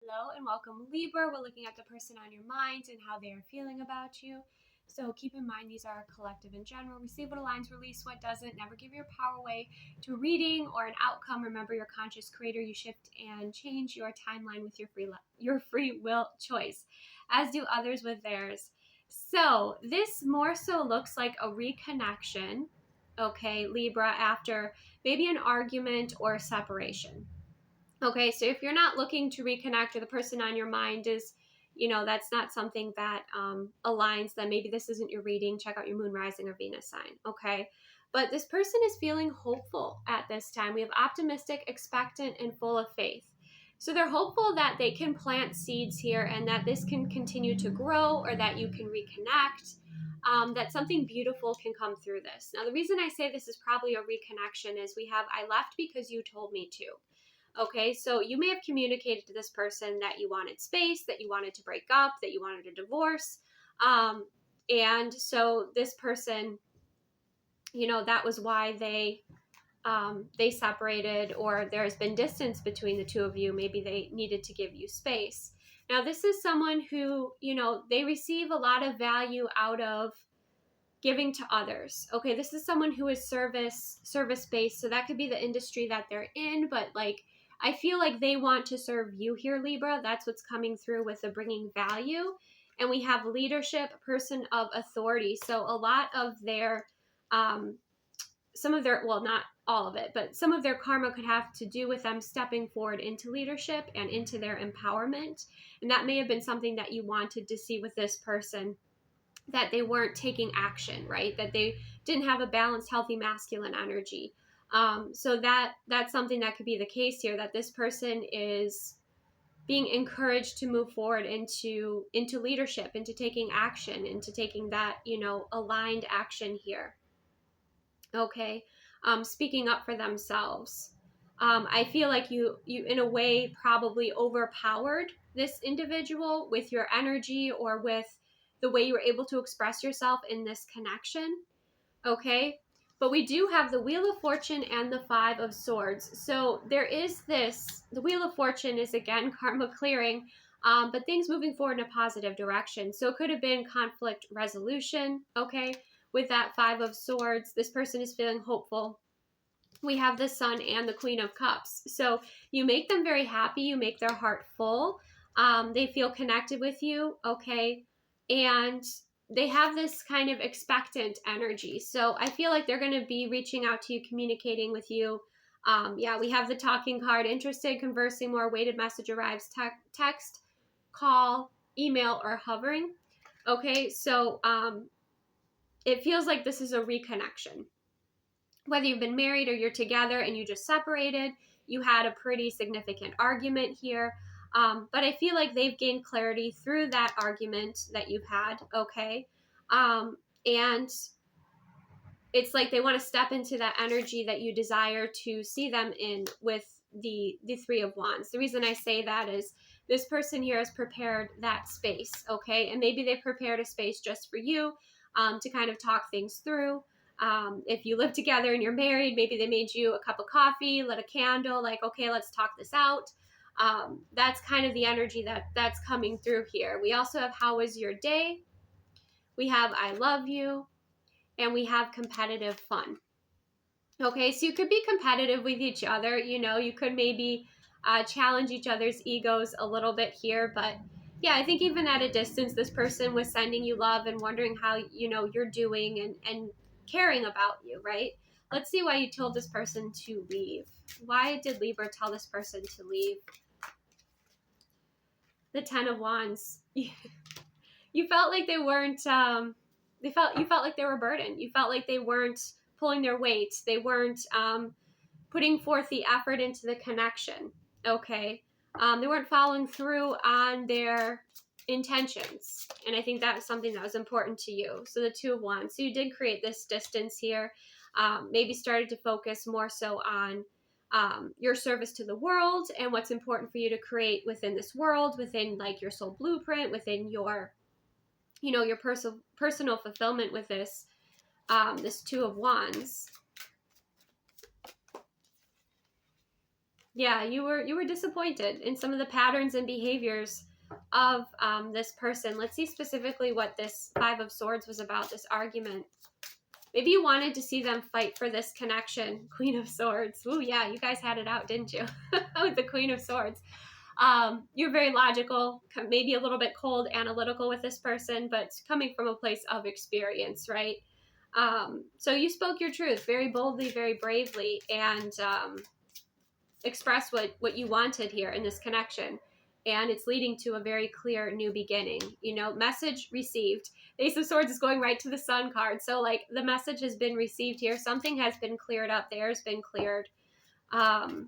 Hello and welcome, Libra. We're looking at the person on your mind and how they are feeling about you. So keep in mind these are collective in general. Receive what aligns, release what doesn't. Never give your power away to a reading or an outcome. Remember, your conscious creator. You shift and change your timeline with your free will choice, as do others with theirs. So this more so looks like a reconnection, okay, Libra, after maybe an argument or a separation. Okay, so if you're not looking to reconnect or the person on your mind is, that's not something that aligns, then maybe this isn't your reading. Check out your moon, rising, or Venus sign, okay? But this person is feeling hopeful at this time. We have optimistic, expectant, and full of faith. So they're hopeful that they can plant seeds here and that this can continue to grow or that you can reconnect, that something beautiful can come through this. Now, the reason I say this is probably a reconnection is we have, I left because you told me to. Okay, so you may have communicated to this person that you wanted space, that you wanted to break up, that you wanted a divorce. And so this person, that was why they separated, or there's been distance between the two of you. Maybe they needed to give you space. Now, this is someone who, they receive a lot of value out of giving to others. Okay, this is someone who is service-based. So that could be the industry that they're in, but like, I feel like they want to serve you here, Libra. That's what's coming through with the bringing value. And we have leadership, person of authority. So a lot of their, some of their, well, not all of it, but some of their karma could have to do with them stepping forward into leadership and into their empowerment. And that may have been something that you wanted to see with this person, that they weren't taking action, right? That they didn't have a balanced, healthy masculine energy. So that's something that could be the case here, that this person is being encouraged to move forward into leadership, into taking action, into taking that, aligned action here. Okay. Speaking up for themselves. I feel like you in a way probably overpowered this individual with your energy or with the way you were able to express yourself in this connection. Okay. But we do have the Wheel of Fortune and the Five of Swords. So there is this, the Wheel of Fortune is again karma clearing, but things moving forward in a positive direction. So it could have been conflict resolution, okay? With that Five of Swords, this person is feeling hopeful. We have the Sun and the Queen of Cups. So you make them very happy. You make their heart full. They feel connected with you, okay? And they have this kind of expectant energy. So I feel like they're going to be reaching out to you, communicating with you. Yeah, we have the talking card, interested, conversing more, weighted message arrives, text, call, email, or hovering. Okay, so it feels like this is a reconnection. Whether you've been married or you're together and you just separated, you had a pretty significant argument here. But I feel like they've gained clarity through that argument that you've had, okay? And it's like they want to step into that energy that you desire to see them in with the Three of Wands. The reason I say that is this person here has prepared that space, okay? And maybe they prepared a space just for you to kind of talk things through. If you live together and you're married, maybe they made you a cup of coffee, lit a candle, like, okay, let's talk this out. That's kind of the energy that's coming through here. We also have how was your day? We have I love you, and we have competitive fun. Okay, so you could be competitive with each other. You could maybe challenge each other's egos a little bit here, but yeah, I think even at a distance, this person was sending you love and wondering how, you're doing and caring about you, right? Let's see why you told this person to leave. Why did Libra tell this person to leave? The Ten of Wands. You felt like they weren't, you felt like they were a burden. You felt like they weren't pulling their weight. They weren't putting forth the effort into the connection, okay? They weren't following through on their intentions. And I think that was something that was important to you. So the Two of Wands. So you did create this distance here. Maybe started to focus more so on your service to the world and what's important for you to create within this world, within like your soul blueprint, within your, your personal fulfillment with this, this Two of Wands. Yeah, you were disappointed in some of the patterns and behaviors of this person. Let's see specifically what this Five of Swords was about, this argument. Maybe you wanted to see them fight for this connection. Queen of Swords. Ooh, yeah, you guys had it out, didn't you? With the Queen of Swords. You're very logical, maybe a little bit cold, analytical with this person, but coming from a place of experience, right? So you spoke your truth very boldly, very bravely, and expressed what you wanted here in this connection. And it's leading to a very clear new beginning. You know, message received. The Ace of Swords is going right to the Sun card. So like the message has been received here. Something has been cleared up. The air's been cleared. I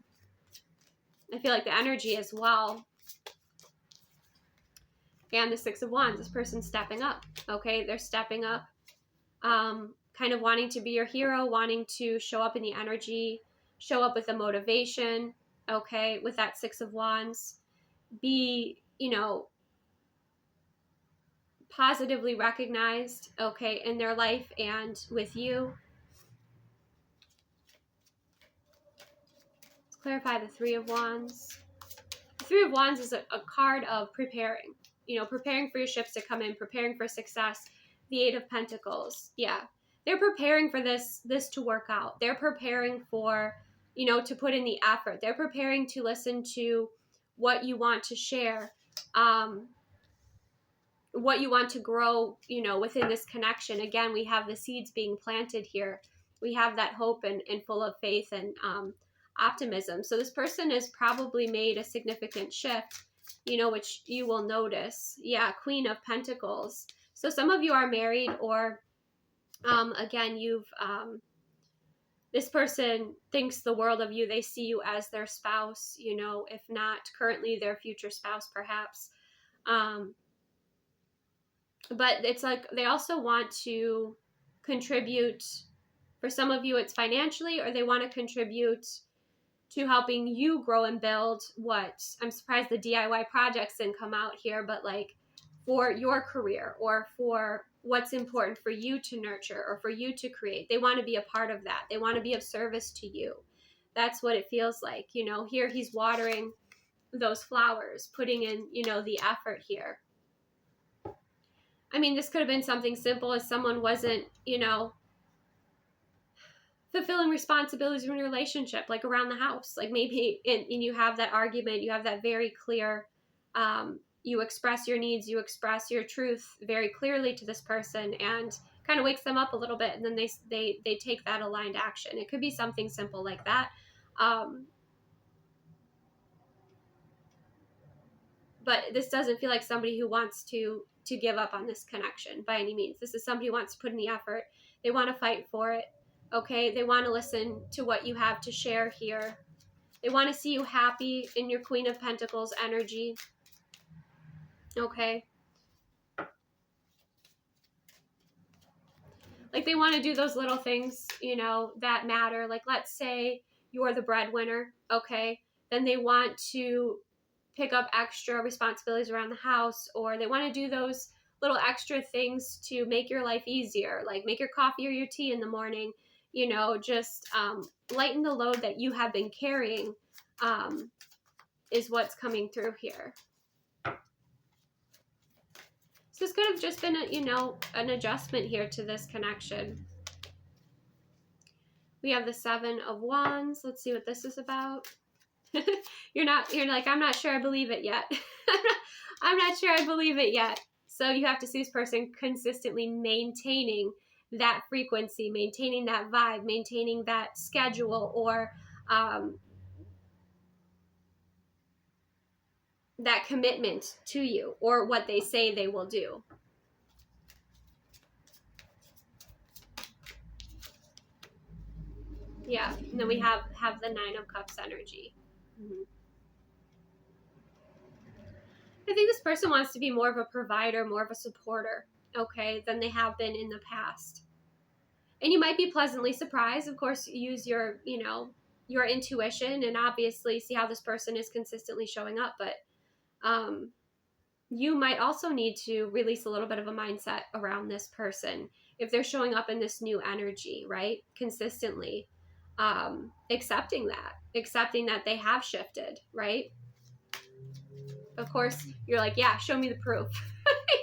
feel like the energy as well. And the Six of Wands, this person's stepping up. Okay, they're stepping up. Kind of wanting to be your hero, wanting to show up in the energy, show up with the motivation. Okay, with that Six of Wands. Be, you know, positively recognized, okay, in their life and with you. Let's clarify the Three of Wands. The Three of Wands is a card of preparing, you know, preparing for your ships to come in, preparing for success. The Eight of Pentacles, yeah. They're preparing for this to work out. They're preparing for, you know, to put in the effort. They're preparing to listen to what you want to share, what you want to grow, you know, within this connection. Again, we have the seeds being planted here. We have that hope and full of faith and optimism. So this person has probably made a significant shift, you know, which you will notice. Yeah, Queen of Pentacles. So some of you are married, or again, this person thinks the world of you. They see you as their spouse, you know, if not currently their future spouse, perhaps. But it's like they also want to contribute. For some of you, it's financially, or they want to contribute to helping you grow and build what, I'm surprised the DIY projects didn't come out here, but like for your career or for what's important for you to nurture or for you to create. They want to be a part of that. They want to be of service to you. That's what it feels like. You know, here he's watering those flowers, putting in, you know, the effort here. I mean, this could have been something simple as someone wasn't, you know, fulfilling responsibilities in your relationship, like around the house. Like maybe and you have that argument, you have that very clear, you express your needs, you express your truth very clearly to this person, and kind of wakes them up a little bit, and then they take that aligned action. It could be something simple like that. But this doesn't feel like somebody who wants to give up on this connection by any means. This is somebody who wants to put in the effort. They want to fight for it. Okay, they want to listen to what you have to share here. They want to see you happy in your Queen of Pentacles energy. Okay. Like they want to do those little things, you know, that matter. Like let's say you're the breadwinner, okay? Then they want to pick up extra responsibilities around the house, or they want to do those little extra things to make your life easier, like make your coffee or your tea in the morning, you know, just lighten the load that you have been carrying, is what's coming through here. So this could have just been, you know, an adjustment here to this connection. We have the Seven of Wands. Let's see what this is about. You're like, I'm not sure I believe it yet. I'm not sure I believe it yet. So you have to see this person consistently maintaining that frequency, maintaining that vibe, maintaining that schedule, or that commitment to you, or what they say they will do. Yeah, and then we have the Nine of Cups energy. Mm-hmm. I think this person wants to be more of a provider, more of a supporter, okay, than they have been in the past. And you might be pleasantly surprised. Of course, use your, you know, your intuition and obviously see how this person is consistently showing up. But you might also need to release a little bit of a mindset around this person if they're showing up in this new energy, right? Consistently. accepting that they have shifted, right? Of course, you're like, yeah, show me the proof.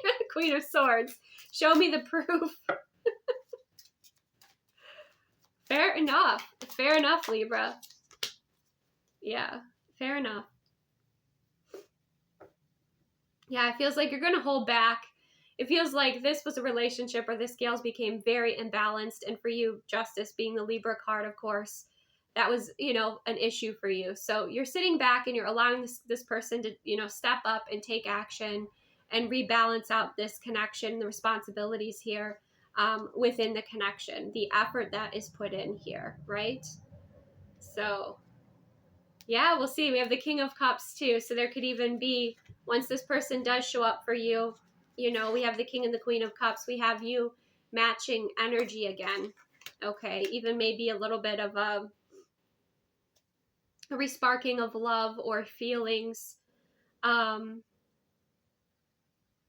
You're the Queen of Swords. Show me the proof. Fair enough. Fair enough, Libra. Yeah, fair enough. Yeah, it feels like you're going to hold back. It feels like this was a relationship where the scales became very imbalanced. And for you, Justice being the Libra card, of course, that was, you know, an issue for you. So you're sitting back and you're allowing this person to, you know, step up and take action and rebalance out this connection, the responsibilities here within the connection, the effort that is put in here, right? So yeah, we'll see. We have the King of Cups too. So there could even be, once this person does show up for you, you know, we have the King and the Queen of Cups. We have you matching energy again. Okay. Even maybe a little bit of a resparking of love or feelings.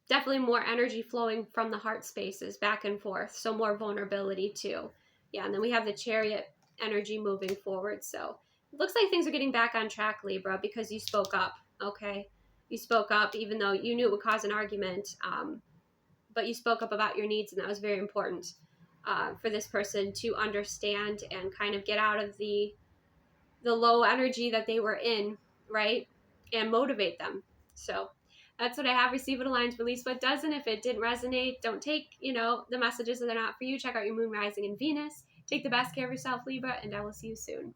Definitely more energy flowing from the heart spaces back and forth. So more vulnerability too. Yeah. And then we have the Chariot energy moving forward. So it looks like things are getting back on track, Libra, because you spoke up. Okay. You spoke up even though you knew it would cause an argument. But you spoke up about your needs, and that was very important for this person to understand and kind of get out of the low energy that they were in, right? And motivate them. So that's what I have. Receive what aligns, release what doesn't. If it didn't resonate, don't take, you know, the messages that are not for you. Check out your moon, rising, and Venus. Take the best care of yourself, Libra, and I will see you soon.